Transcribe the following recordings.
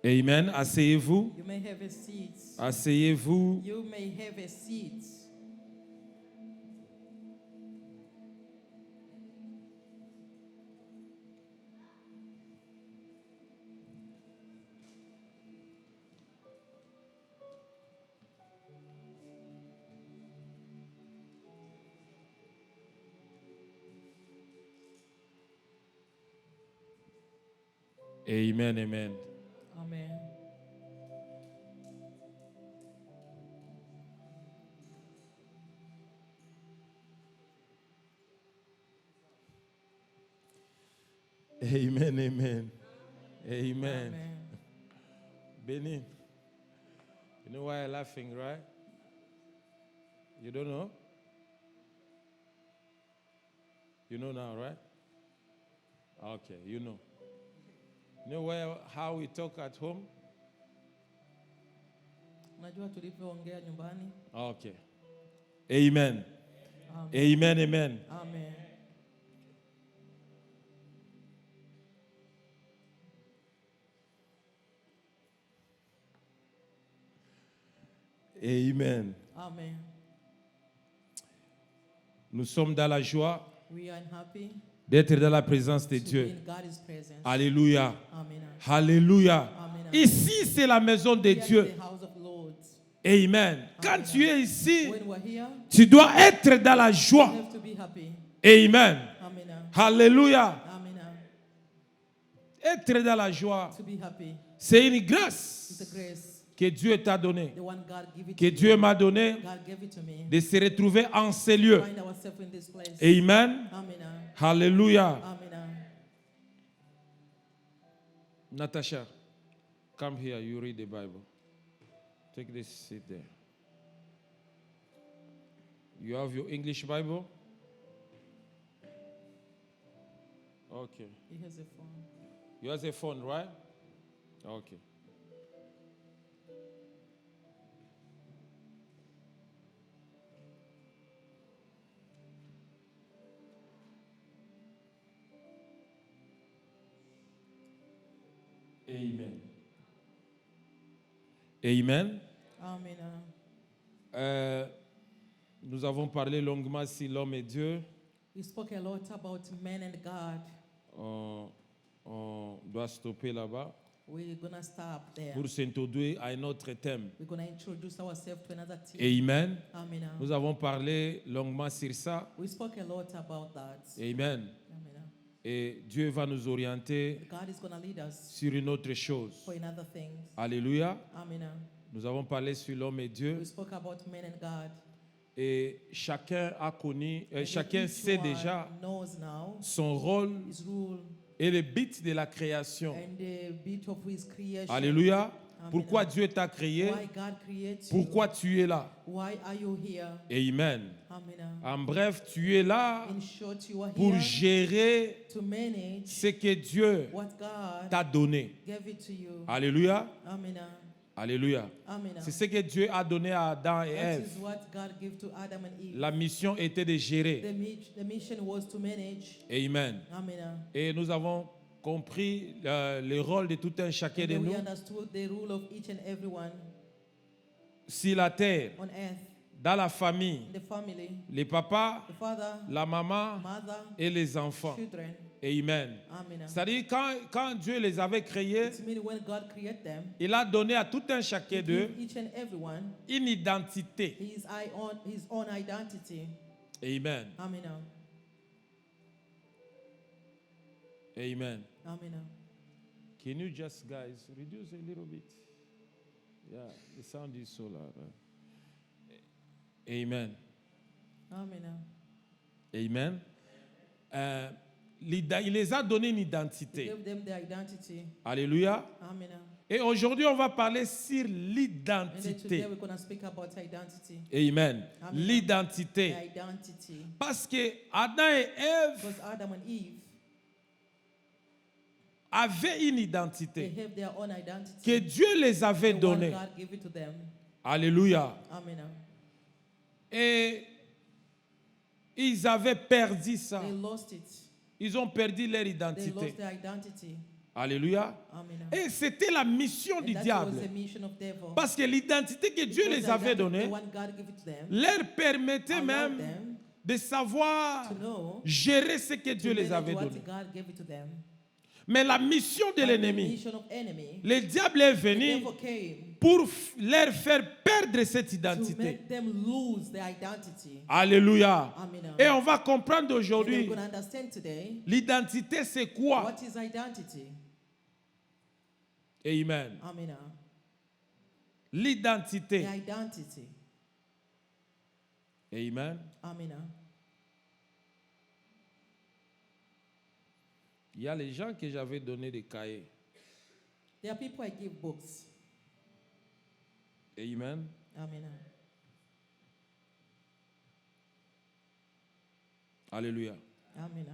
Amen. Asseyez-vous. You may have a seat. Asseyez-vous. You may have a seat. Amen, amen. Amen. Amen, amen. Amen. Amen. Benin, you know why I'm laughing, right? You don't know? You know now, right? Okay, you know. You know how we talk at home? Unajua tulivyoongea nyumbani? Okay. Amen. Amen. Amen, amen. Amen. Amen. Amen. Nous sommes dans la joie We are happy d'être dans la présence de to be Dieu. in God's presence. Alléluia. Amen. Alléluia. Amen. Ici, c'est la maison de We are in Dieu. the house of Lord. Amen. Quand Amen. tu es ici, When we're here, tu dois être dans la we joie. have to be happy. Amen. Amen. Alléluia. Amen. Être dans la joie, To be happy. c'est une It's grâce a grace. que Dieu t'a donnée, The one God gave it que to Dieu you. m'a donnée God gave it to me. de se retrouver en ces lieux. Find ourselves in this place. Amen. Amen. Alléluia. Amen. Natasha, come here. You read the Bible. Take this seat there. You have your English Bible? Okay. He has a phone. You have a phone, right? Okay. Amen. Amen. Amen. Nous avons parlé longuement sur l'homme et Dieu. We spoke a lot about man and God. On doit stopper là-bas We're going to stop there. pour s'introduire à un autre thème. We're going to introduce ourselves to another team. Amen. Amen. Nous avons parlé longuement sur ça. We spoke a lot about that. Amen. Amen. Et Dieu va nous orienter God is going to lead us sur une autre chose. for another thing. Alléluia. Amen. Nous avons parlé sur l'homme et Dieu. We spoke about man and God. Et chacun a connu, And chacun each sait one déjà knows now son rôle his rule et le but de la création. and the bit of his creation. Alléluia. Amen. Pourquoi Dieu t'a créé? Why God creates Pourquoi you. tu es là? Why are you here? Amen. Amen. En bref, tu es là In short, you are pour here gérer to manage ce que Dieu what God t'a donné. gave it to you. Alléluia. Amen. Alléluia. Amen. C'est ce que Dieu a donné à Adam et That Ève. is what God gave to Adam and Eve. La mission était de gérer. The mission was to manage. Amen. Amen. Et nous avons compris le rôle de tout un chacun And de then we nous understood the rule of each and everyone sur la terre, on earth, dans la famille, the family, les papas, the father, la maman mother, et les enfants. children. Amen. Amen. C'est-à-dire quand Dieu les avait créés, It means when God created them, il a donné à tout un chacun He d'eux gave each and everyone une identité. his own identity. Amen. Amen. Amen. Amen. Can you just, guys, reduce a little bit? Yeah, the sound is so loud. Amen. Amen. Amen. Il les a donné une He identité. gave them their identity. Alléluia. Amen. Et aujourd'hui, on va parler sur And then today l'identité. we're going to speak about identity. Amen. Amen. L'identité. Their identity. Parce que Adam et Ève Because Adam and Eve, avaient une they identité have their own identity. que Dieu les avait The one donnée. God gave it to them. Alléluia. Amen. Et ils avaient perdu ça. They lost it. Ils ont perdu leur They identité. lost their identity. Alléluia. Amen. Et c'était la mission du And that was diable. the mission of devil. Parce que l'identité que Dieu Because les avait the donnée one God gave it to them, leur permettait allowed même them de savoir to know, gérer ce que Dieu to les manage avait what donné. God gave it to them. Mais la mission de But the l'ennemi, mission of enemy, le diable est the venu devil came pour leur faire perdre cette to identité. make them lose their identity. Alléluia. Amen. Et on va comprendre And we're aujourd'hui, going to understand today l'identité c'est quoi? what is identity. Amen. Amen. The L'identité. identity. Amen. Amen. Il y a les gens que j'avais donné des cahiers. There are people I give books. Amen. Amen. Alléluia. Amen.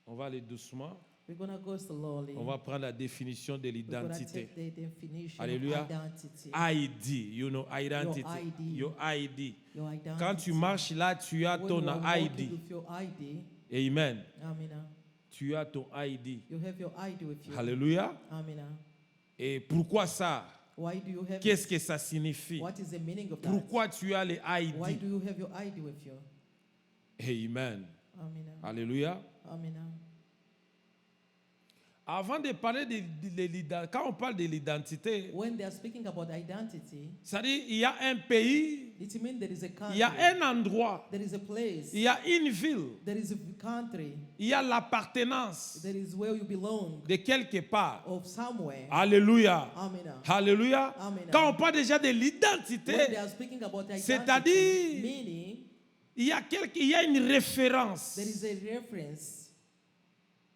On va aller doucement. We're going to go slowly. On va prendre la définition de We're going to l'identité. take the definition Alléluia. of identity. ID, you know, identity. ID. Your ID. Your identity. Quand tu marches là, tu as When ton you are walking ID. with your ID, Amen. Amen. Tu as ton ID. You have your ID with you. Alléluia. Amen. Et pourquoi ça? Why do you have Qu'est-ce it? que ça signifie? What is the meaning of that? Pourquoi tu as les Why ID? do you have your ID with you? Amen. Amen. Alléluia. Amen. Avant de parler de l'identité, quand on parle de l'identité, When they are speaking about identity, c'est-à-dire il y a un pays, it means there is a country, il y a un endroit, there is a place, il y a une ville, there is a country, il y a l'appartenance there is where you belong, de quelque part. of somewhere. Alléluia. Amen. Alléluia. Amen. Quand on parle déjà de When they l'identité, are speaking about identity, c'est-à-dire meaning il y a une référence. there is a reference.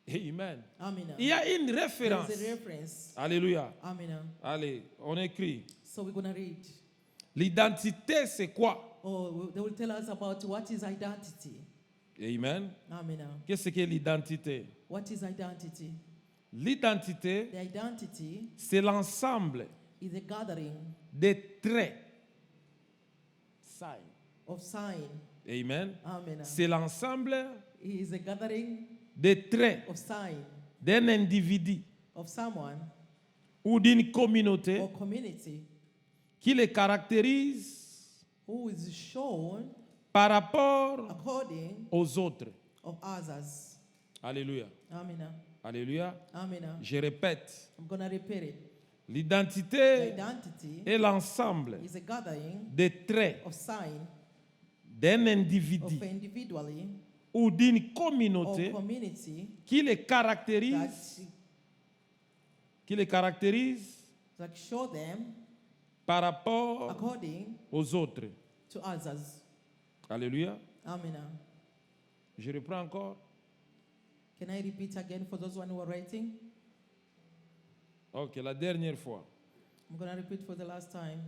Amen. Amen. Il y a une There référence. is a reference. Alléluia. Amen. Allez, on écrit. So we're going to read. L'identité, c'est quoi? Oh, they will tell us about what is identity. Amen. Amen. Qu'est-ce que l'identité? What is identity? L'identité, The identity c'est l'ensemble is a gathering des traits. Sign. of sign. Amen. Amen. C'est l'ensemble It is a gathering des traits of sign d'un individu of someone ou d'une communauté or community qui les caractérise who is shown par rapport according aux autres. of others. Alléluia. Amen. Alléluia. Amen. Je répète. I'm going to repeat it. The L'identité identity est l'ensemble is a gathering des traits of sign d'un of individu individually ou d'une or communauté community qui les caractérise, that show them par rapport according aux autres. to others. Alléluia. Amen. Je reprends encore. Can I repeat again for those one who are writing? Ok, la dernière fois. I'm going to repeat for the last time.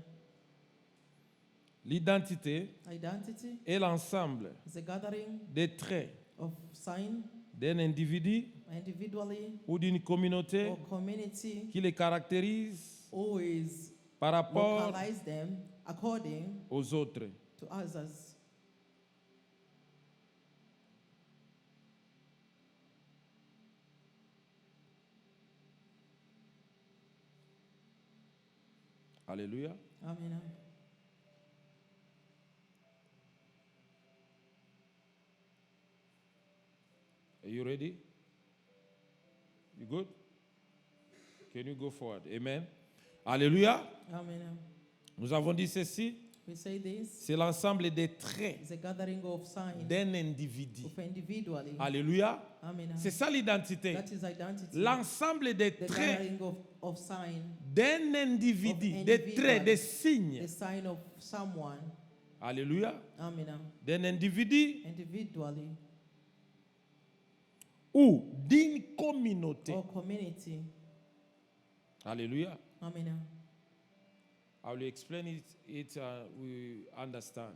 L'identité Identity est l'ensemble is a gathering des traits of sign d'un individu individually ou d'une communauté or community qui les caractérise who is par rapport localize them according aux autres. to others. Alléluia. Amen. Are you ready? You good? Can you go forward? Amen. Alléluia. Amen. Nous avons dit ceci. We say this C'est l'ensemble des traits is a gathering of sign d'un individu. of individually. Alléluia. Amen. C'est ça l'identité. That is identity. L'ensemble des The traits gathering of sign, d'un individu, Of des individual. traits, des signes. the sign of someone. Alléluia. Amen. D'un individu Individually ou d'une communauté. or community. Alléluia. Amen. I will explain it we understand.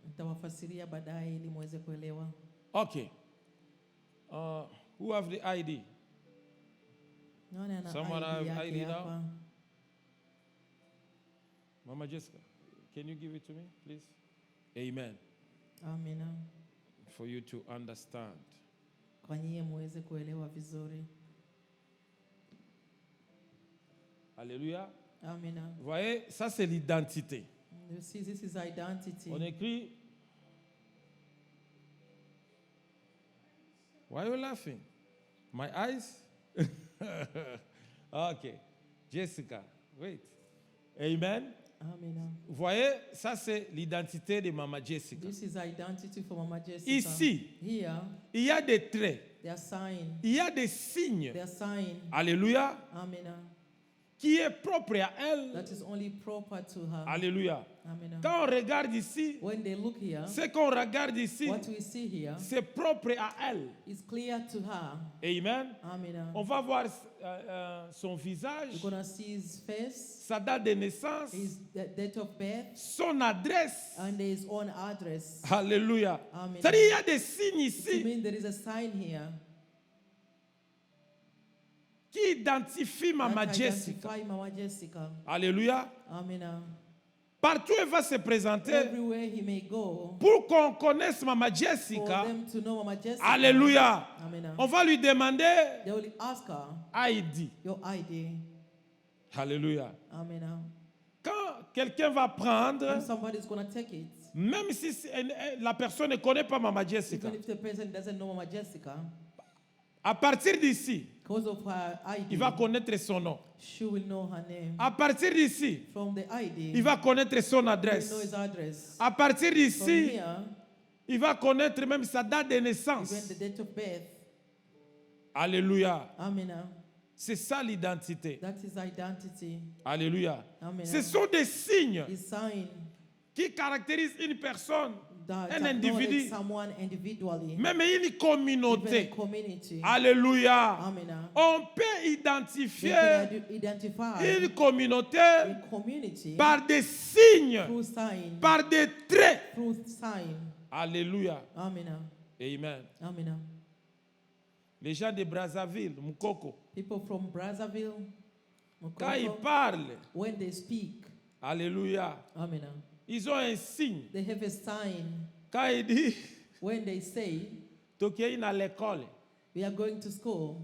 Nitawafasiria baadaye ili muweze kuelewa. Okay. Who have the ID? Nani ana Someone have ID yake ID now? hapa? Mama Jessica, can you give it to me, please? Amen. Amen. For you to understand. Kwa nyie muweze kuelewa vizuri. Alléluia. Amen. Vous voyez, ça c'est l'identité. You see, this is identity. On écrit. Why are you laughing? My eyes? Okay. Jessica, wait. Amen. Amen. Vous voyez, ça c'est l'identité de Mama Jessica. This is identity for Mama Jessica. Ici, Here, il y a des traits, they are sign. il y a des signes. They are sign. Alléluia. Amen. Qui est propre à elle. That is only proper to her. Alléluia. Amen. Quand on regarde ici, When they look here, ce qu'on regarde ici, what we see here c'est propre à elle. is clear to her. Amen. Amen. On va voir son visage, You're gonna see his face, sa date de naissance, his date of birth, son adresse. and his own address. Alléluia. Amen. C'est-à-dire, il y a des signes I ici mean, there is a sign here qui identifient Mama that Jessica. identify Mama Jessica. Alléluia. Amen. Partout elle va se présenter Everywhere he may go, pour qu'on connaisse Mama for Jessica. them to know Mama Jessica. Alléluia. Amen. On va lui demander They will ask her ID. your ID. Alléluia. Amen. Quand quelqu'un va prendre, When somebody's gonna take it, même si la personne ne connaît pas Mama Jessica, even if the person doesn't know Mama Jessica, à partir d'ici, because of her ID, il va connaître son nom. she will know her name. À partir d'ici, From the ID, il va connaître son he will know adresse. his address. À partir From d'ici, here, il va connaître même sa date de even naissance. the date of birth. Alléluia. Amen. C'est ça l'identité. That is identity. Alléluia. Amen. Ce sont des signes It's sign qui caractérisent une personne, that un acknowledge individu, someone individually, même une even a communauté. community. Alléluia. Amen. On peut They identifier can identify une communauté a community par des signes, through sign, par des traits. through sign. Alléluia. Amen. Amen. Amen. Les gens de Brazzaville, Mukoko, People from Brazzaville, quand ils Mukoko, parlent, when they speak, alléluia, Amen, ils ont un signe. they have a sign. Quand ils disent, When they say, Toké à l'école, we are going to school,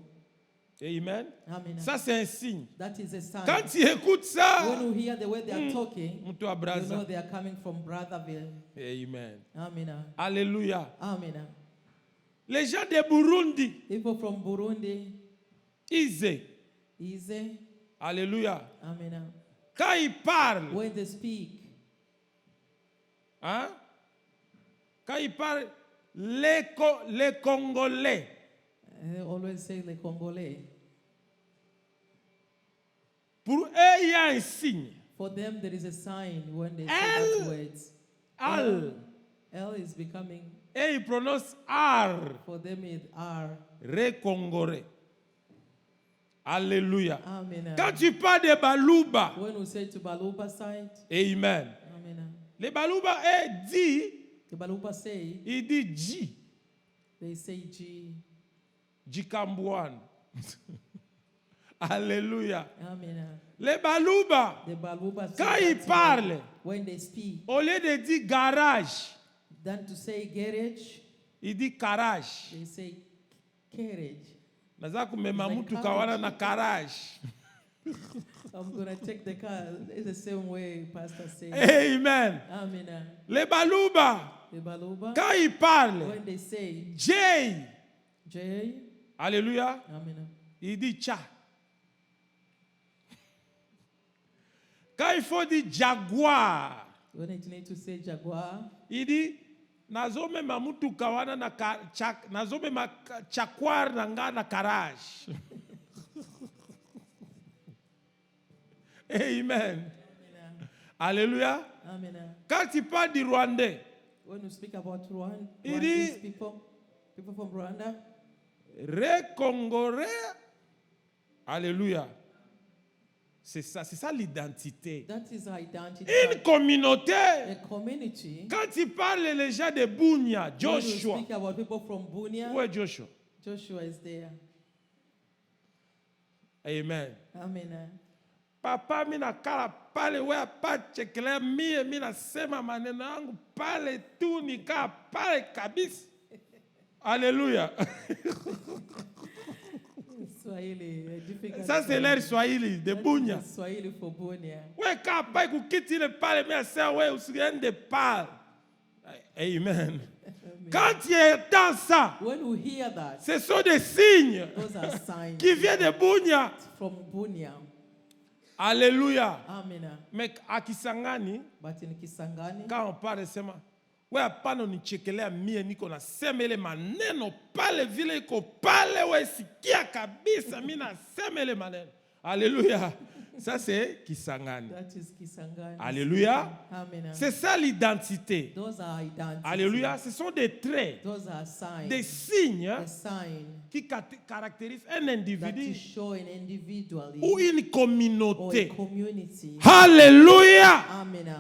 amen. Amen, Ça, c'est un signe. that is a sign. Quand tu écoutes ça, When you hear the way they are talking, Moutou à you know Brazza. they are coming from Brazzaville. Amen. Amen. Alléluia. Amen. Les gens de Burundi, People from Burundi, Isé. easy. Alléluia. Amen. Quand ils parlent, When they speak, hein? Quand ils parlent, les Congolais, they always say the Congolais. pour eux, il y a un signe. For them, there is a sign when they say L. that words. Al. L is becoming, Et ils prononcent ar. for them, it R. Ré-Congolais. Alléluia. Amen. Quand tu parles de Balouba, When we say to Baluba side, amen. Amen. Les Balouba est dit, The Baluba say, il dit Ji, they say G. Jikambouane. Alléluia. Amen. Les Balouba, The Baluba say quand that ils parlent, when they speak, au lieu de dire garage, than to say garage, il dit garage. they say carriage. Naza kumema It's like mtu carriage. kawana na garage. I'm going to take the car. It's the same way Pastor said. Amen. Amen. Les Balouba, The Baluba, quand ils parlent, when they say J, J, alléluia, Amen. il dit cha. Quand il faut dire jaguar, When it need to say Jaguar, il dit nazomema mtu kawana na nazomema chakwar na nga na garage. Amen. Amen. Alléluia. Amen. Quand tu parles du Rwandais, When we speak about Rwanda, Il Rwandese dit- people from Rwanda, Ré-Congolais, alléluia. C'est ça l'identité. that is identity. Une communauté. A community. Quand tu parles les gens de Bunia, When Joshua. we speak about people from Bunia, Où est Joshua? Joshua is there. Amen. Amen. Papa mina kala pale wewe pachekele mie mina sema maneno yangu pale tu nikaa pale kabisa. Alléluia. So Swahili, difficult. Ça, c'est l'air Swahili, de Bunya. Swahili for Bunya. Ouais, quand pas quitte le parle, mais ça, ouais, ou rien de parle. Amen. Quand tu entends ça, When we hear that, ce sont des signes those are signs qui viennent de Bunya. from Bunya. Alléluia. Amen. Mais à Kisangani, But in Kisangani, quand on parle sema, we hapana unichekelea mie niko nasema ile maneno pale vile iko pale, we sikia kabisa mimi nasema ile maneno. Alléluia. Ça c'est Kisangani. that is Kisangani. Alléluia. Amen. C'est ça l'identité. Those are identities. Alléluia. Ce sont des traits, Those are signs. des signes A sign qui caractérisent un that individu is showing individually ou une or a communauté. community. Alléluia. Amen.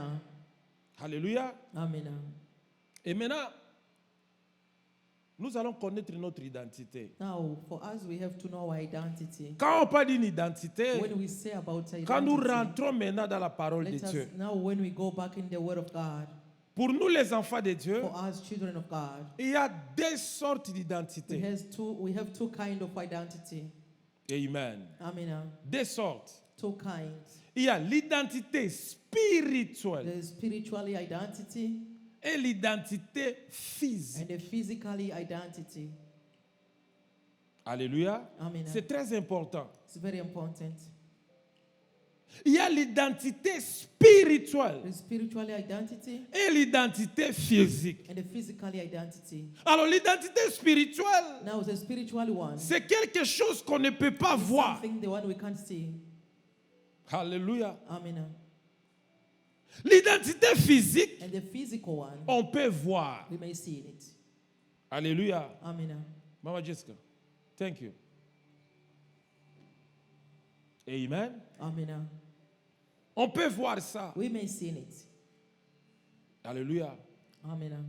Alléluia. Amen. Et maintenant, nous allons connaître notre identité. Now, for us, we have to know our identity. Quand on parle d'une identité, When we say about quand nous identity, rentrons maintenant dans la parole de let us Dieu, now when we go back in the Word of God, pour nous les enfants de Dieu, for us children of God, il y a deux sortes d'identité. we have two kind of identity. Amen. Amen. Deux sortes. Two kinds. Il y a l'identité spirituelle The spiritual identity et l'identité physique. and the physical identity. Alléluia. Amen. C'est très important. It's very important. Il y a l'identité spirituelle The spiritual identity et l'identité physique. and the physical identity. Alors l'identité spirituelle, Now, the spiritual one c'est quelque chose qu'on ne peut pas is voir. something the one we can't see. Alléluia. Amen. L'identité physique, And the physical one, on peut voir. we may see it. Alléluia. Amen. Mama Jessica, thank you. Amen. Amen. On peut voir ça. We may see it. Alléluia. Amen.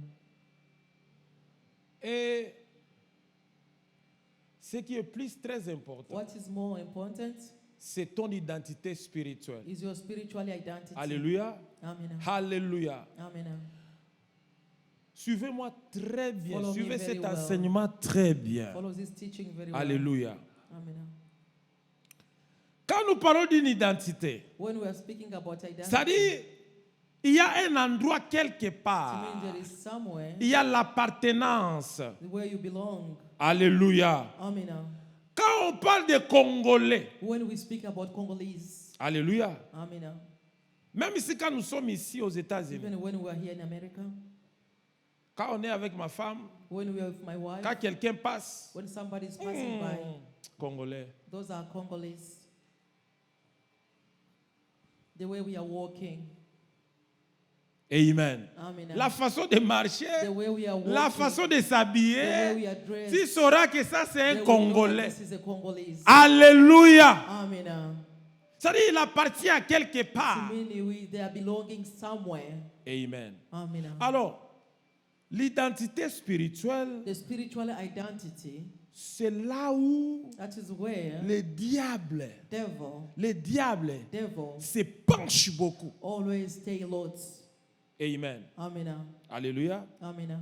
Et ce qui est plus très important, What is more important c'est ton identité spirituelle. is your spiritual identity. Alléluia. Amen. Alléluia. Amen. Suivez-moi très bien. Follow me Suivez very cet well. enseignement très bien. Follow this teaching very well. Alléluia. Amen. Quand nous parlons d'une identité, When we are speaking about identity, c'est-à-dire, il y a un endroit quelque it means part. there is somewhere Il y a l'appartenance. where you belong. Alléluia. Amen. Quand on parle de Congolais, When we speak about Congolese, alléluia. Amen. Même ici, quand nous sommes ici aux États-Unis, Even when we are here in America, quand on est avec ma femme, when we are with my wife, quand quelqu'un passe, when somebody is passing by, Congolais. those are Congolese. The way we are walking. Amen. Amen. La façon de marcher, The way we are walking. la façon de The way s'habiller, we are dressed. tu sauras que ça c'est the un way we know Congolais. this is a Congolese. Alléluia. Amen. C'est-à-dire il appartient à quelque part. To mean they are belonging somewhere. Amen. Amen. Alors, l'identité spirituelle, The spiritual identity, c'est là où that is where le diable devil se penche beaucoup. always stay lots. Amen. Amen. Alléluia. Amen.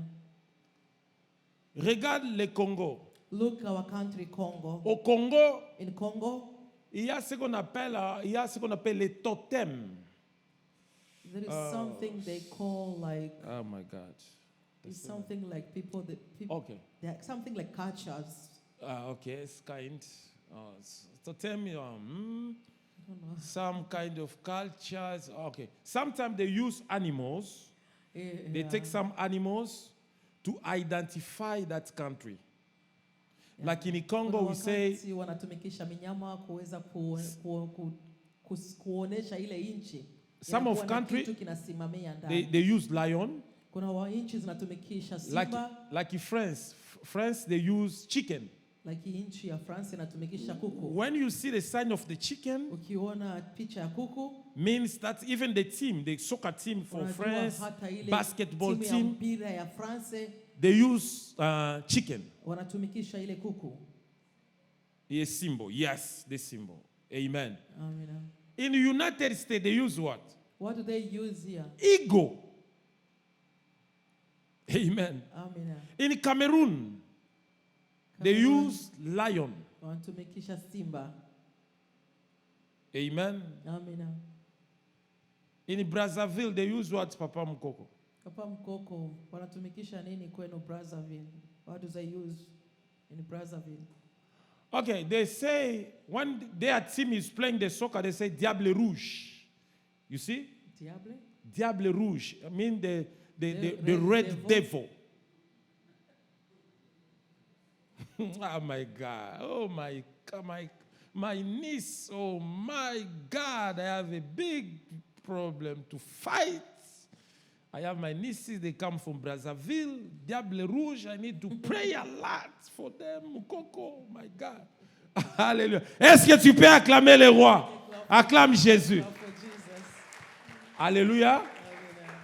Regarde le Congo. Look our country, Congo. Au Congo, In Congo, il y a ce qu'on appelle les totems. there is something they call like Oh my God. it's something like people. Okay. They are something like cultures. Okay, it's kind. Totem, I don't know. some kind of cultures. Okay. Sometimes they use animals. They take some animals to identify that country. Like in Congo, we say, Wakati wanatumikisha minyama kuweza kuonesha ile inchi. Some of Inakuwa na country, kitu kinasimamia ndani. they use lion. Kuna wa inchi zinatumikisha Like simba. in France, they use chicken. Like inchi ya France inatumikisha kuku. When you see the sign of the chicken, Ukiona picha ya kuku, means that even the soccer team for unajua France, hata ile basketball timu ya team, mpira ya France they use chicken. wanatumikisha ile kuku. Yes, symbol. Yes, the symbol. Amen. Amen. In the United States, they use what? What do they use here? Eagle. Amen. Amen. In Cameroon, they use lion. Wanatumikisha simba. Amen. Amina. In Brazzaville, they use what, Papa Mukoko? Papa Mkoko, wanatumikisha nini kwenu Brazzaville? What do they use in Brazzaville? Okay, they say when their team is playing the soccer, they say Diable Rouge. You see? Diable? Diable Rouge. I mean the Red red devil. Oh my God. Oh my God. My niece. Oh my God. I have a big problem to fight. I have my nieces, they come from Brazzaville, Diable Rouge. I need to pray a lot for them. Mukoko, my God. Alléluia. Est-ce que tu peux acclamer le roi? Acclame Jésus. Clap for Jesus. Alléluia. Amina.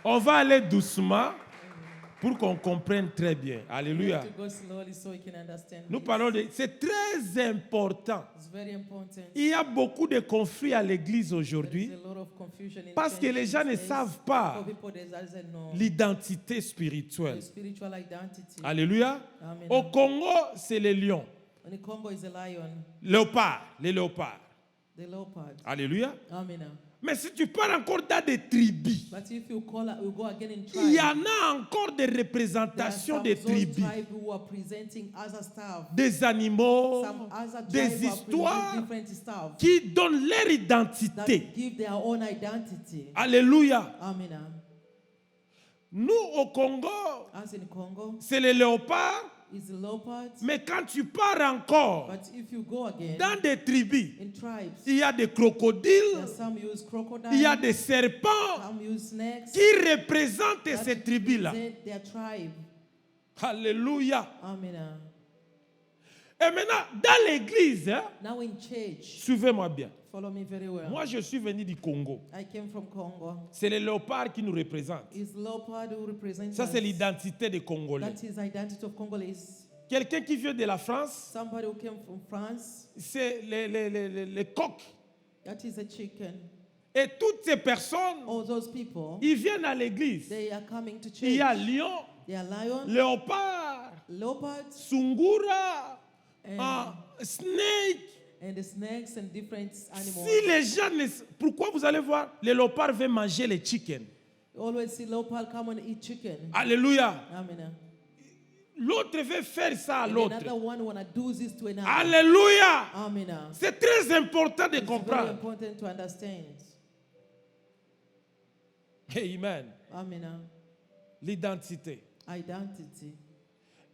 On va aller doucement pour qu'on comprenne très bien. We Alléluia. have to go slowly so we can understand. Nous this. parlons de... C'est très important. It's very important. Il y a beaucoup de conflits à l'église There aujourd'hui is a lot of confusion in parce que church les gens ne these days. savent pas For people that doesn't know l'identité the spirituelle. spiritual identity. Alléluia. Amen. Au Congo, c'est les lions. And the Congo is a lion, Léopard, les léopards. the leopard. Alléluia. Amina. Mais si tu pars encore dans des tribus, But if you go again in il y tribe, en a encore des there are représentations some des those tribus, tribe who are presenting other stuff. des animaux, Some other des tribe are histoires presenting different stuff qui donnent leur that identité. give their own identity. Alléluia. Amina. Nous, au Congo, As in Congo, c'est les léopards, is the leopard. mais quand tu pars encore But if you go again dans des tribus, in tribes, il y a des there crocodiles, are some use crocodiles, il y a des serpents some use snakes. qui représentent that ces tribus-là. represent their tribe. Alléluia. Amina. Et maintenant, dans l'église, hein, Now in church, suivez-moi bien. follow me very well. Moi, je suis venu du Congo. I came from Congo. C'est les léopards qui nous représentent. It's leopard who represents Ça, us. c'est l'identité des Congolais. That is identity of Congolese. Quelqu'un qui vient de la France, Somebody who came from France, c'est les coqs. that is a chicken. Et toutes ces personnes, All those people, ils viennent à l'église. they are coming to Il y a church. lion, They are lion, léopard, leopards, sungura, and, snake. and the snakes and different animals. Si les gens ne... Pourquoi vous allez voir, les léopards veulent manger les chickens. You always see leopard come and eat chicken. Alléluia. Amen. L'autre veut faire ça à And l'autre. another one wanna do this to another. Alléluia. Amen. C'est très important de It's very comprendre. important to understand. Amen. Amen. L'identité. Identity.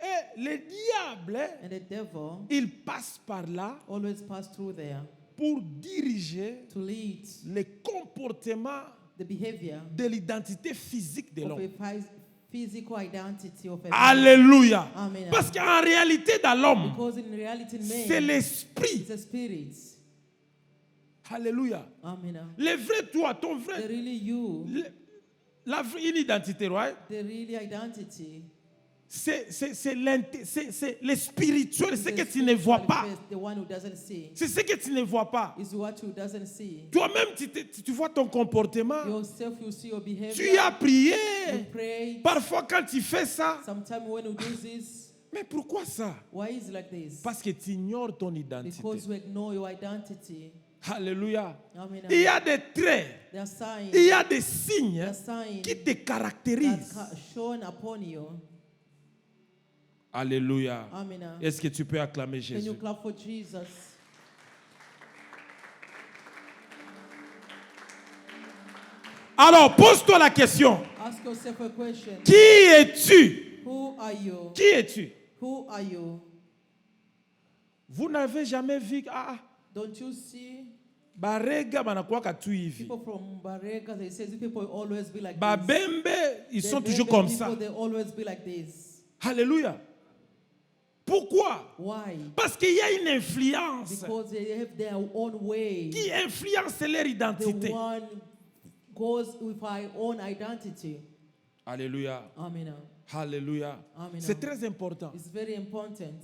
Et le diable, And the devil il passe par là always pass through there pour diriger to lead les comportements the behavior de l'identité physique de of l'homme. a physical identity of a man. Alléluia. Amen. Parce qu'en réalité, dans l'homme, Because in reality, c'est man l'esprit. is a spirit. Alléluia. Amen. Le vrai toi, ton The vrai, really you, une identité, right? the really identity. C'est le spirituel, c'est ce The que tu ne vois spiritual pas. face, the one who doesn't see, C'est ce que tu ne vois pas. is what you doesn't see. Toi-même, tu vois ton comportement. Yourself, you see your behavior. Tu as prié. You pray. Parfois, quand tu fais ça, Sometimes when you do this, mais pourquoi ça? why is it like this? Parce que tu ignores ton identité. Because you ignore your identity. Alléluia. Amen. Il y a des traits, There are signs. il y a des signes There are signs qui te caractérisent. that shown upon you. Alléluia. Amen. Est-ce que tu peux acclamer Can you Jésus? clap for Jesus? Alors, pose-toi la question. Ask yourself a question. Qui es-tu? Who are you? Qui es-tu? Who are you? Vous n'avez jamais vu Don't you see barega banakuwaka tu hivi. people from Barega? They say these people always be like this. Babembe, ils sont The toujours Bembe comme people, ça. they always be like this. Alléluia. Pourquoi? Why? Parce qu'il y a une influence Because they have their own way. qui influence leur The identité. one goes with our own identity. Alléluia. Amen. Alléluia. Amen. C'est très important. It's very important.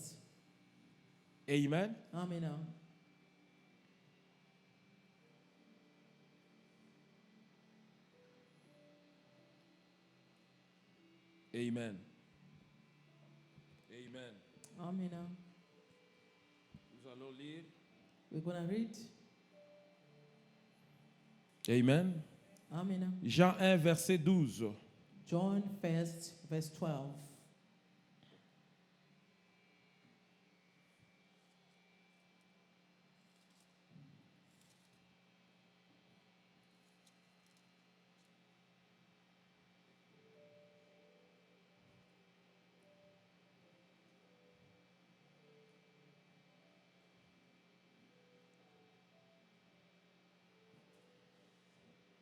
Amen. Amen. Amen. Amen. Amen. Nous allons lire. We're going to read. Amen. Amen. Jean 1, verset 12. John 1st, verse 12.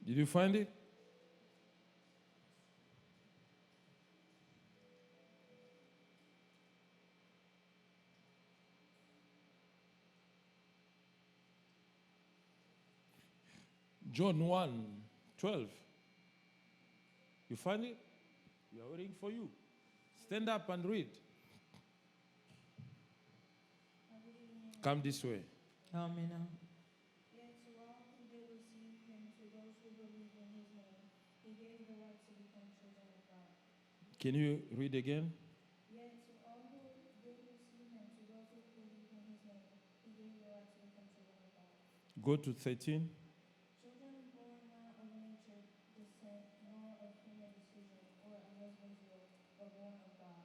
Did you find it? John 1, 12. You find it? We are waiting for you. Stand up and read. Come this way. Amen. Yet to all who did receive him, to those who believe in his name, he gave the right to become children of God. Can you read again? Yet to all who did receive him, to those who believe in his name, he gave the right to become children of God. Go to 13. Children born not of nature, descent, nor of human decision, or a husband's will, but born of God.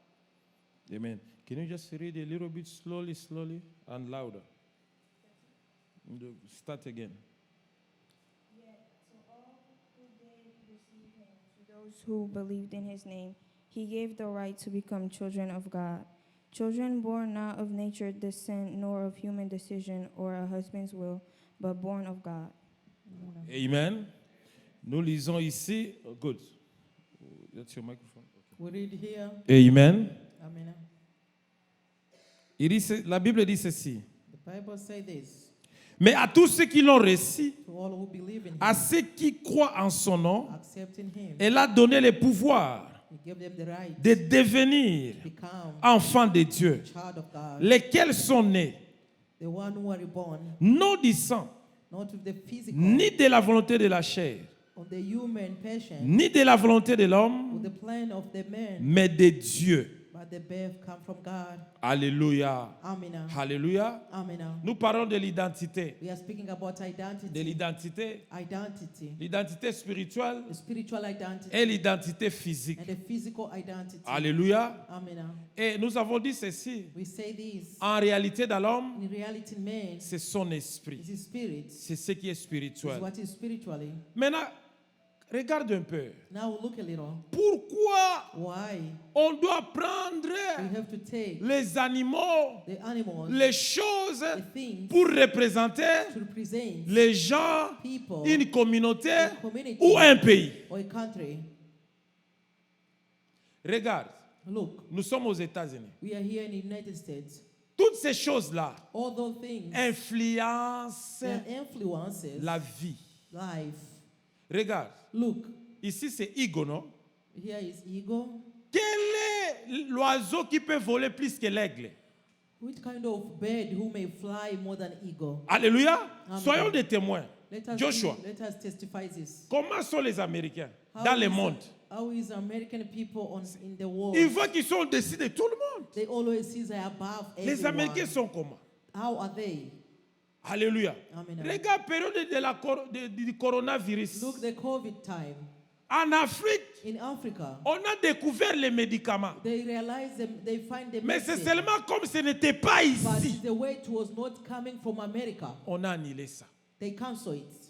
Amen. Can you just read a little bit slowly, and louder? Start again. Yet to all who did receive him, to those who believed in his name, he gave the right to become children of God. Children born not of nature, descent, nor of human decision, or a husband's will, but born of God. Amen. Nous lisons ici. Oh, good. That's your microphone. We read here. Amen. Amen. La Bible dit ceci. The Bible says this. Mais à tous ceux qui l'ont reçu, To all who believe in him, à ceux qui croient en son nom, accepting him, elle a donné le pouvoir he gave them the right de devenir to become enfants de Dieu, child of God. lesquels sont nés, The one who are reborn, non du sang, not with the physical, ni de la volonté de la chair, of the human passion, ni de la volonté de with l'homme, the plan of the man, mais de Dieu. but the birth come from God. Alléluia. Amen. Alléluia. Amen. Nous parlons de l'identité. We are speaking about De identity. l'identité. Identity. L'identité spirituelle The spiritual identity et l'identité physique. and the physical identity. Alléluia. Amen. Et nous avons dit ceci. We say this. En réalité, dans l'homme, In reality, man c'est son esprit. is his spirit. C'est ce qui est Is spirituel. what is spiritually. Maintenant, regarde un peu. Now look a little. Pourquoi Why on doit we prendre have to take les animaux, the animals, les choses the things pour représenter to represent les gens, people, une communauté a community, ou un pays? or a country? Regarde, Look, nous sommes aux États-Unis. we are here in the United States. Toutes ces choses-là All those things, influencent their influences, la vie. life. Regarde, Look, ici c'est Igo, non? here is eagle. Quel est l'oiseau qui peut voler plus que l'aigle? Which kind of bird who may fly more than eagle? Alléluia. Amen. Soyons des témoins. Let us Joshua, let us testify this. comment sont les Américains How dans le is- monde? How is American people in the world? Ils voient qu'ils sont au-dessus de tout le monde. They always see they are above Les everyone. Américains sont comment? How are they? Alléluia. Amen. Regarde, période du coronavirus. Look, the COVID time En Afrique, in Africa, on a découvert les médicaments. they realize they find the Mais c'est medicine, seulement comme ce n'était pas but ici. the weight was not coming from America. On a annulé ça. They cancel it.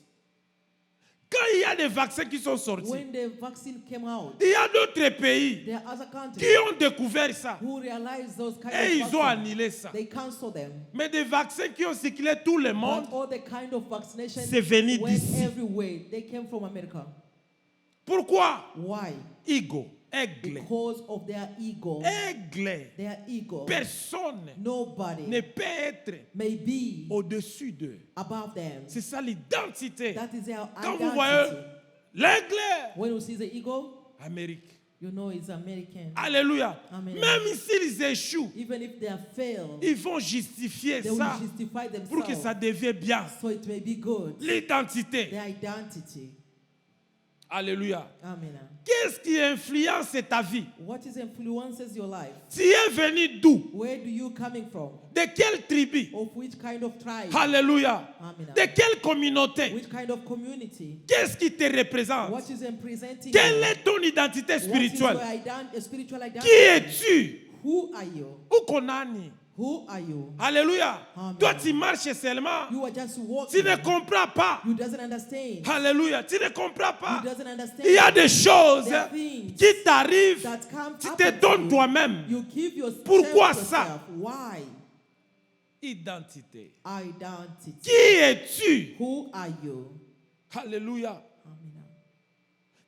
Quand il y a des vaccins qui sont sortis, When the vaccine came out, il y a d'autres pays there are other qui countries ont découvert ça. who realized those kind Et ils of ont vaccines. annulé ça. They cancel them. Mais des vaccins qui ont circulé tout le monde, But all the kind of vaccination c'est venu went d'ici. everywhere. They came from America. Pourquoi? Why? Aigle, aigle, Because of their ego. aigle. Their ego. Personne Nobody ne peut être may be au-dessus d'eux. above them. C'est ça l'identité. That is their Quand vous voyez identity. l'aigle, When you see the eagle, Amérique. you know it's American. Alléluia. Amen. Même s'ils échouent, Even if they are failed, ils vont justifier they will ça justify pour que ça themselves devienne bien. so it may be good. L'identité. Their identity. Alléluia. Amen. Qu'est-ce qui influence ta vie? What is influences your life? Tu es venu d'où? Where do you coming from? De quelle tribu? Of which kind of tribe? Alléluia. Amen. De quelle communauté? Which kind of community? Qu'est-ce qui te représente? What is representing Quelle you? est ton identité What is spirituelle? your spiritual identity? Qui es-tu? Who are you? Ukonani. Who are you? Alléluia. Amen. Toi, tu marches seulement. You are just Tu walking. ne comprends pas. You doesn't understand. Alléluia. Tu ne comprends You pas. doesn't understand. Il y a des choses There are things qui t'arrivent. that come Tu happen te to donnes you. toi-même. You give yourself Pourquoi to ça? yourself. Why? Identité. Identity. Qui es-tu? Who are you? Alléluia. Amen.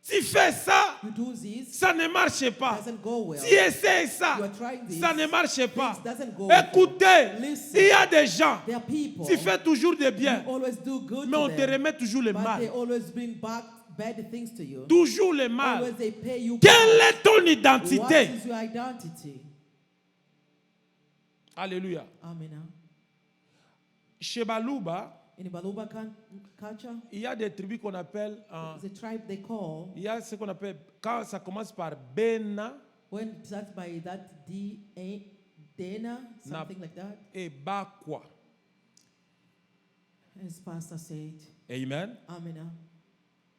Tu fais ça, You do this, ça ne marche pas. doesn't go well. Tu essaies ça, You are trying this, ça ne marche pas. things doesn't go Écoutez, Listen. il y a des gens, There are people tu fais toujours de bien, who always do good mais to on te them, remet toujours le but mal. they always bring back bad things to you. Toujours le mal. Always they pay you Quelle back. est ton What identité? is your identity? Alléluia. Amen. Chez Balouba, In the Baluba culture, il y a des tribus qu'on appelle, the tribe they call, il y a ce qu'on appelle, quand ça commence par Bena when it starts by that D-A, Dana, something like that, et Bakwa. as Pastor said. Amen. Amen.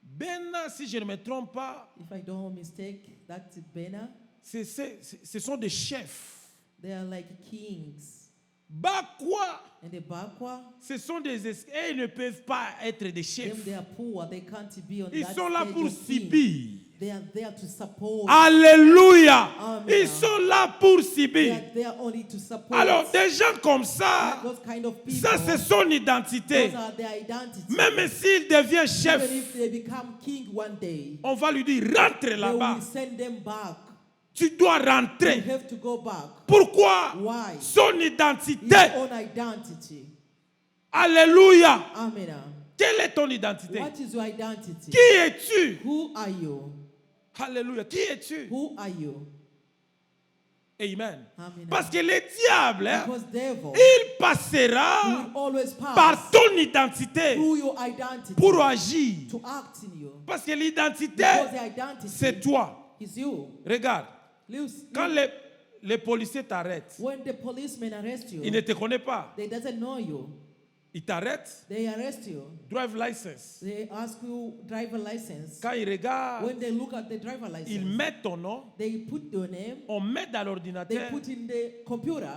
Bena, si je ne me trompe pas, If I don't mistake, that's Bena. ce sont des chefs. They are like kings. Bakwa, And the Bakwa, ce sont des esclaves. Et ils ne peuvent pas être des them chefs. they are poor, they can't be on Ils that sont là stage pour of king. subir. They are there to support. Alléluia. Amen. Ils sont là pour They subir. are there only to support. Alors, des gens comme ça, Those kind of people, ça c'est son identité. those are their identity. Même s'il devient Even chef, if they become king one day, on va lui dire rentre they là-bas. will send them back. Tu dois You rentrer. have to go back. Pourquoi? Why? Son His identité. own identity. Alléluia. Amen. Quelle est ton identité? What is your identity? Qui es-tu? Who are you? Alléluia. Qui es-tu? Who are you? Amen. Amen. Parce que le diable, Because devil il passera will always par pass ton identité through your identity pour agir. to act in you. Parce que l'identité, Because the identity c'est toi. is you. Regarde, quand les policiers t'arrêtent, When the policemen arrest ils you, ne te connaissent pas. they doesn't know you. Ils t'arrêtent, They arrest you. drive license. They ask you driver license. Quand ils regardent, When they look at the driver ils license, mettent ton nom, they put your name, on met dans they l'ordinateur, put in the computer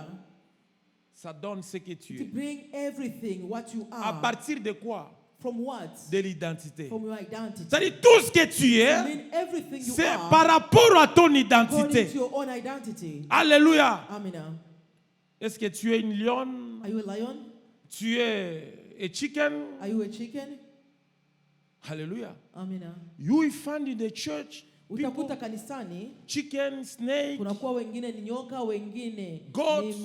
ça donne ce que tu to es. bring everything what you À are. partir de quoi? From what? De l'identité. From your identity. C'est-à-dire tout ce que tu I es, mean everything you c'est are par rapport à ton according identité. to your own identity. Alléluia. Amen. Est-ce que tu es une lionne? Are you a lion? Tu es a chicken? Are you a chicken? Hallelujah. Amen. You find in the church people, Utakuta kanisani chicken, snake, kunakuwa wengine ni nyoka, wengine Goat.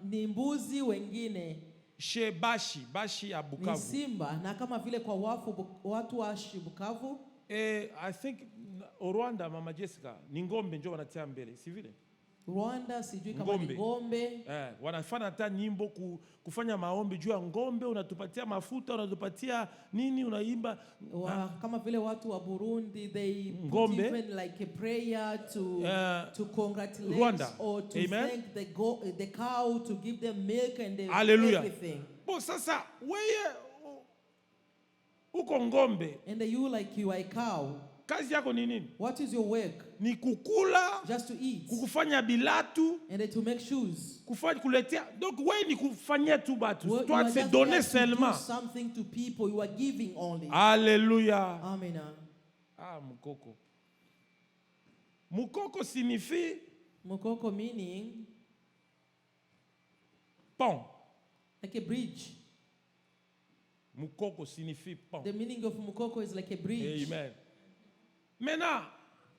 ni mbuzi, wengine chez Bashi à ni Bukavu. simba, na kama vile kwa watu wa Bukavu. I think au Rwanda, Mama Jessica, ni ngombe ndio wanatia mbele, si vile? Rwanda sijui kama ni ngombe. Wanafanya hata nyimbo kufanya maombi juu ya ngombe, unatupatia mafuta, unatupatia nini, unaimba. Kama vile watu wa Burundi, they Ngombe. put even like a prayer to congratulate Rwanda. or to Amen. thank the cow, to give them milk and Hallelujah. everything. Bon, sasa wewe uko ngombe, And you like you are a cow. kazi yako ni nini? What is your work? Ni kukula, Just to eat kukufanya bilatu, and to make shoes. kuletea. Donc wewe ni kufanyia tu batu. Well, you Toi are c'est just donner there to do seulement. something to people. You are giving only. Alléluia. Amen. Mukoko. Mukoko signifie Mukoko meaning pont. like a bridge. Mukoko signifie pont. The meaning of Mukoko is like a bridge. Amen. Maintenant,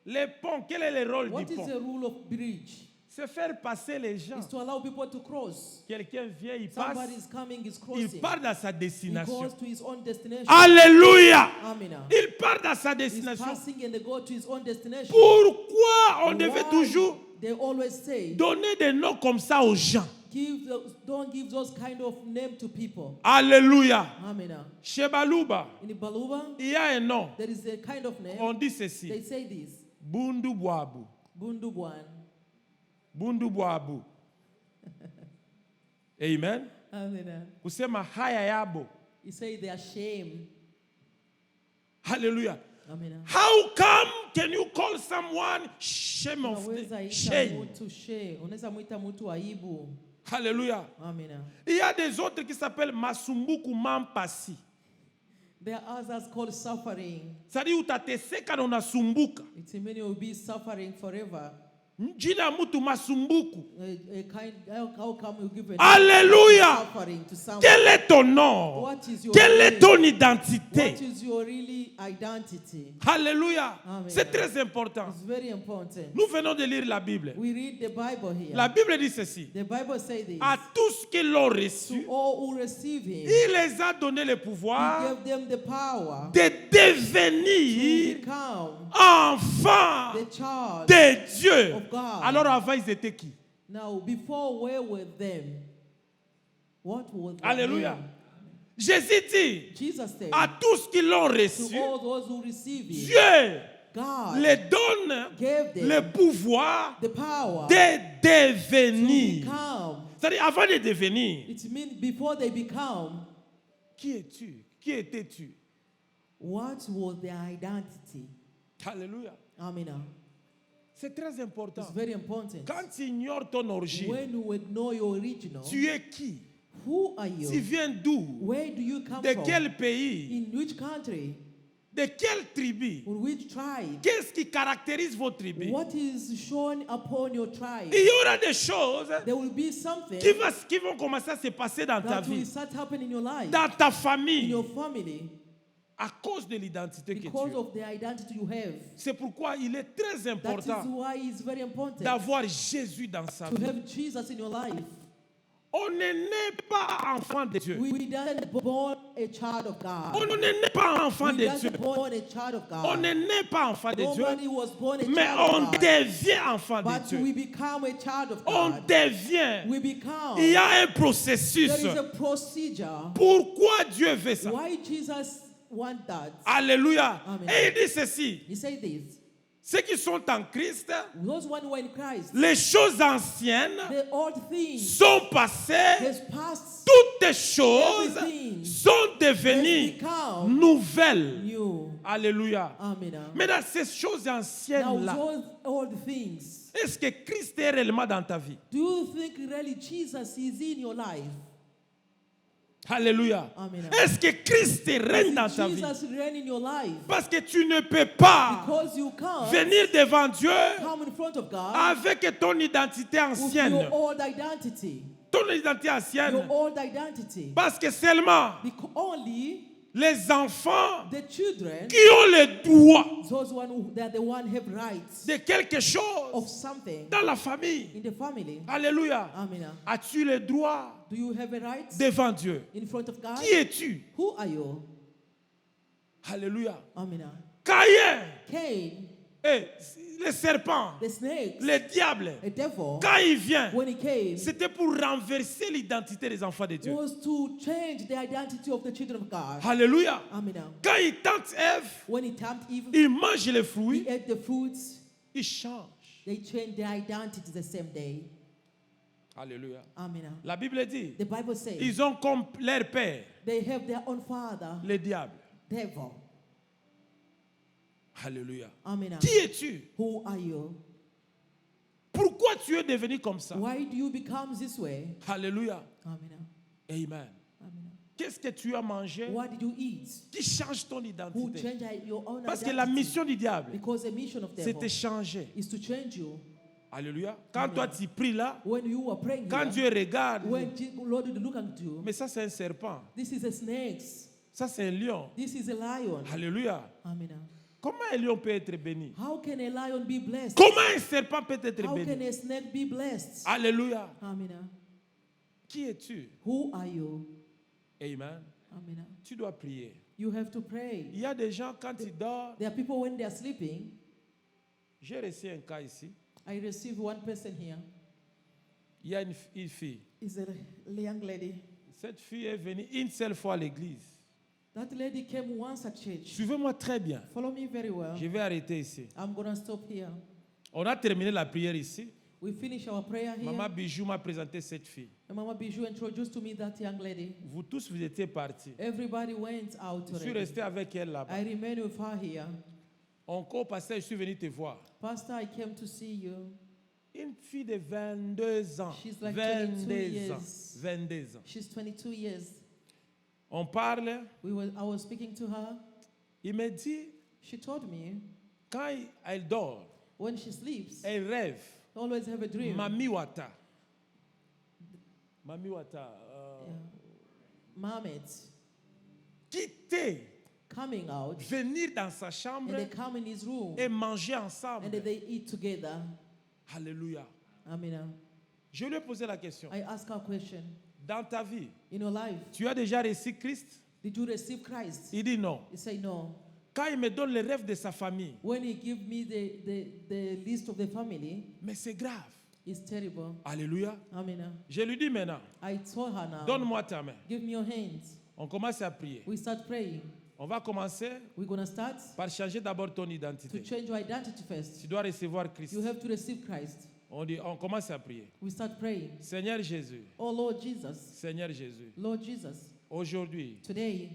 les ponts, quel est le rôle What du is pont? the rule of bridge? C'est faire passer les gens. Is to allow people to cross. Quelqu'un vient, il passe, Somebody is coming, is il crossing. part dans sa He destination. goes to his own destination. Alléluia. Amen. Il part dans sa He's destination. passing and they go to his own destination. Pourquoi on devait Why? toujours They always say donner des noms comme ça aux gens? don't give those kind of name to people. Alléluia. Amen. Chez Baluba, In Baluba, il y a un nom. there is a kind of name. On dit They ceci. say this. Bundu Boabu. Bundubuan. Bundu Boabu. Amen. Amen. Kusema haya yabo. He say they are shame. Hallelujah. Amen. How come can you call someone shame of Unaweza ita shame? mtu shame. Unaweza muita mtu aibu. Hallelujah. Amen. Il y a des autres qui s'appellent Masumbuku Mampasi. There are others called suffering. C'est-à-dire utateseka na unasumbuka. It means you will be suffering forever. Jina mtu masumbuku. How come you give a Alléluia. suffering to someone? Quel est ton nom? What is your Quelle est name? ton identité? What is your really identity? Alléluia. Amen. C'est très important. It's very important. Nous venons de lire la Bible. We read the Bible here. La Bible dit ceci. The Bible says this. À tous qui l'ont To reçu, all who receive him, il les a donné le he pouvoir gave them the power de to devenir become enfants the child de Dieu. of God. Alors avant, ils étaient qui? Now, before, where were them? What was their Alléluia. name? Jésus dit Jesus said, à tous qui l'ont to reçu, all those who receive him, Dieu God les donne gave them le pouvoir the power de to devenir. become. C'est-à-dire, avant de devenir, It means before they become, qui es-tu? Qui étais-tu? what was their identity? Alléluia. Amen. C'est très important. It's very important. Quand tu ignores ton origine, When you ignore your original, tu es qui? who are Tu you? viens d'où? Where do you come De from? quel pays? In which country? De quelle tribu? In which tribe? Qu'est-ce qui caractérise votre tribu? What is shown upon your tribe? Il y aura des choses There will be something qui vont commencer à se passer dans ta that will vie, start happening in your life, dans ta in famille, your family, à cause de l'identité que tu because as. of the identity you have. C'est pourquoi il est très That is important why it's very important d'avoir Jésus dans sa to vie. have Jesus in your life. On ne naît pas enfant de Dieu. We doesn't born a child of On God. ne naît pas enfant We de Dieu. doesn't born a child of On ne God. naît pas enfant de Dieu, Nobody was born a mais child on of God. devient enfant de But we Dieu. become a child of On God. devient. We become. Il y a un There processus. is a procedure. Pourquoi Dieu veut ça? Why Jesus want that? Alléluia. Amen. Et il dit ceci. He said this. Ceux qui sont en Christ, Those one who are in Christ, les choses anciennes the old things sont passées. has passed, Toutes choses Everything sont has devenues become nouvelles. new. Alléluia. Amen. Mais dans ces choses Now anciennes-là, those old things, est-ce que Christ est réellement dans ta vie? do you think really Jesus is in your life? Alléluia. Amen. Est-ce que Christ règne dans Is ta vie? Jesus reign in your life? Parce que tu ne peux pas Because you can't venir devant Dieu come in front of God avec ton identité with ancienne. your old identity. Ton identité Your ancienne. old identity. Parce que seulement Because only les enfants the children, qui ont le droit those one who they are the one have rights de quelque of chose something dans la famille. in the family. Alléluia. Amen. As-tu le droit Do you have a right devant Dieu? in front of God? Qui es-tu? Who are you? Alléluia. Amen. Caïn, Cain, le serpent, the snake, le diable, a devil, quand il vient, when he came, c'était pour renverser l'identité des enfants de Dieu. was to change the identity of the children of God. Alléluia. Amen. Quand il tente Ève, When he tempted Eve, il mange les he fruits, ate the fruits, il change. they changed their identity the same day. Alléluia. Amen. La Bible dit, The Bible says ils ont comme leur père, they have their own father, le diable. devil. Alléluia. Amen. Qui es-tu? Who are you? Pourquoi tu es devenu comme ça? Why do you become this way? Alléluia. Amen. Amen. Amen. Qu'est-ce que tu as mangé What did you eat? qui change ton Who identité? changed your own Parce que identity? la mission du diable, Because the mission of c'est devil de changer. is to change you. Alléluia. Quand Amen. toi tu pries là, When you were praying quand here, Dieu regarde, when Lord is looking at you, mais ça c'est un serpent, this is a snake, ça c'est un lion. this is a lion. Alléluia. Amen. Comment un lion peut être béni? How can a lion be blessed? Comment un serpent peut être How can béni? a snake be blessed? Alléluia. Amen. Qui es-tu? Who are you? Amen. Amen. Tu dois prier. You have to pray. Il y a des gens quand ils dorment. There are people when they are sleeping. J'ai reçu un cas ici. I receive one person here. Il y a une fille. is a young lady. Cette fille est venue une seule fois à l'église. That lady came once at church. Suivez-moi très bien. Follow me very well. Je vais arrêter ici. I'm going to stop here. On a terminé la prière ici. We finish our prayer here. Maman Bijou m'a présenté cette fille. And Mama Bijou introduced to me that young lady. Vous tous, vous étiez partis. Everybody went out Je suis already. resté avec elle là-bas. I remain with her here. Encore pasteur, je suis venu te voir. Pastor, I came to see you. Une fille de 22 ans. She's like 22 22 ans. years. 22 ans. She's 22 years. On parle. I was speaking to her. Il me dit, She told me quand elle dort, when she sleeps, elle rêve. always have a dream. Mami Wata. Mami Wata. Yeah. Mohammed Quitter, coming out, venir dans sa and chambre they come in his room, et manger and ensemble. then they eat together. Alléluia. Amina. Je lui ai posé la question. I ask her a question. Dans ta vie, In your life, tu as déjà reçu Christ? did you receive Christ? Il dit non. He said no. Quand il me donne les rêves de sa famille, When he give me the list of the family, mais c'est grave. it's terrible. Alléluia. Amina. Je lui dis maintenant, I told her now, donne-moi ta main. give me your hands. On commence à prier. We start praying. On va commencer We're going to start par changer d'abord ton to identité. change your identity first. Tu dois recevoir Christ. You have to receive Christ. On commence à prier. We start praying. Seigneur Jésus, Oh Lord Jesus, Seigneur Jésus, Lord Jesus, aujourd'hui, today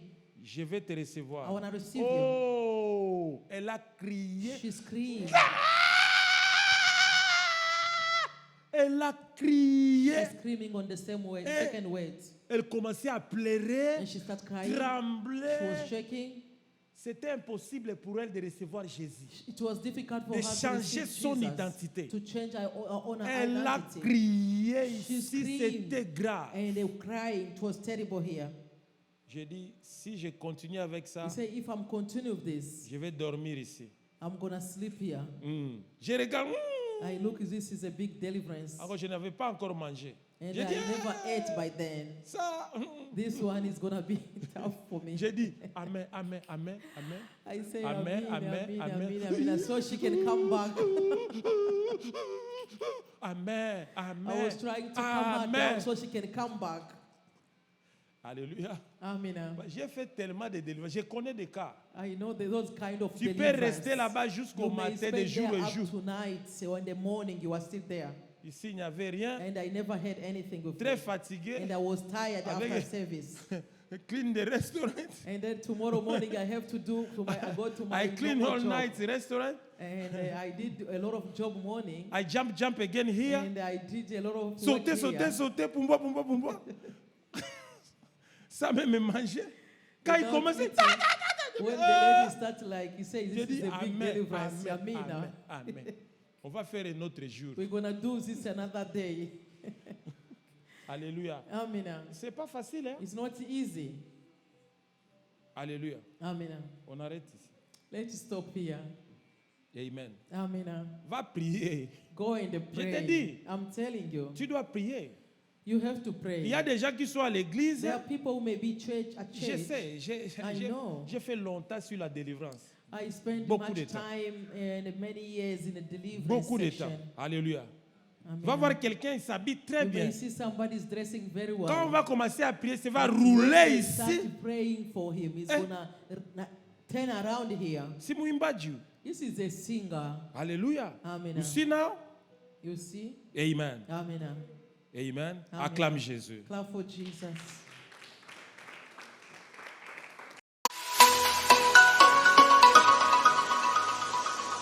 je vais te I recevoir. want to receive you. Oh, elle a crié. She screamed. Elle a crié. She's screaming on the same word, Eh. second word. Elle commençait à pleurer, And she started crying. She trembler. was shaking. C'était impossible pour elle de recevoir Jésus. It was difficult for De her to changer receive son Jesus, identité. to change her own Elle a identity. crié She ici, screamed. c'était grave. And they were crying. It was terrible here. J'ai dit, si je continue avec ça, He said, if I'm continuing with this, je vais dormir ici. I'm going to sleep here. Je regarde, I look, this is a big deliverance. alors je n'avais pas encore mangé. And J'ai I dit, never ate by then. ça, This one is going to be tough for me. j'ai dit, amen, amen, amen, amen. I say, Amen, amen, amen, amen, amen. amen, amen. So she can come back. Amen, amen. I was trying to calm her amen. down so she can come back. Alléluia. Amen. J'ai fait tellement de délivrances. Je connais des cas. I know those kind of Tu peux deliverance. rester là-bas jusqu'au You may matin, spend de jour there et up jour. tonight, so in the morning you are still there. Ici, il n'y avait rien. And I never had anything with Très me. fatigué. And I was tired Avec- after service. Clean the restaurant. And then tomorrow morning I have to do, I go to my I clean normal all job. night restaurant. And I did a lot of job morning. I jump again here. And I did a lot of work Sauter, here. sauter, pumba, pumba, pumba. Ça même me mangeait. Quand il Without commençait, eating. When the lady started like, he says, j'ai this dit is a big amen, deliverance. amen, Amina. amen, amen. On va faire un autre jour. We're going to do this another day. Alléluia. Amina. C'est pas facile, hein? It's not easy. Alléluia. Amina. On arrête ici. Let's stop here. Amen. Amina. Va prier. Go and Je pray. t'ai dit. I'm telling you. Tu dois prier. You have to pray. Il y a des gens qui sont à l'église. There are people who may be at Je church. sais, I know. j'ai fait longtemps sur la délivrance. I spent Beaucoup de much temps. time and many years in a deliverance Beaucoup de session. temps. Alléluia. Amen. Va voir quelqu'un, il s'habille très You bien. may see somebody's dressing very well. Quand on va commencer à prier, ça va When rouler you ici. start praying for him, he's Eh. gonna turn around here. C'est Muimbadiou. This is a singer. Alléluia. Amen. You see now? You see? Amen. Amen. Amen. Amen. Acclame Jésus. Clap for Jesus.